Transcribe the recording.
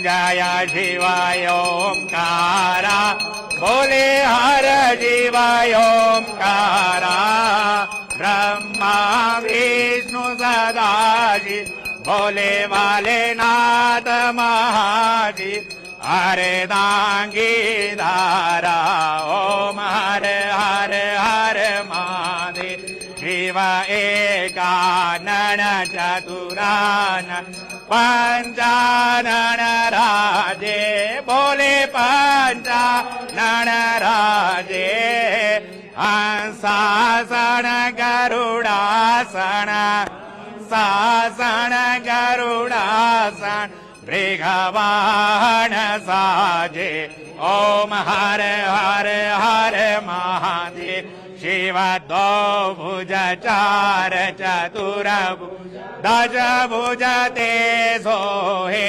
जय शिवाय ओंकारा बोले हर शिवाय ओंकारा ब्रह्मा विष्णु सदाशिव बोले वाले नाथ महाशिव हरे दांगी धारा ओम हर हर हर महादेव शिव एकानन चतुरानन पंचानन राजे बोले पंचानन राजे हंसासन गरुडासन सासन गरुडासन मृगवाहन साजे ओम हर हर हर महादेव शिव दो भुज चार चतुर दश भुज ते सोहे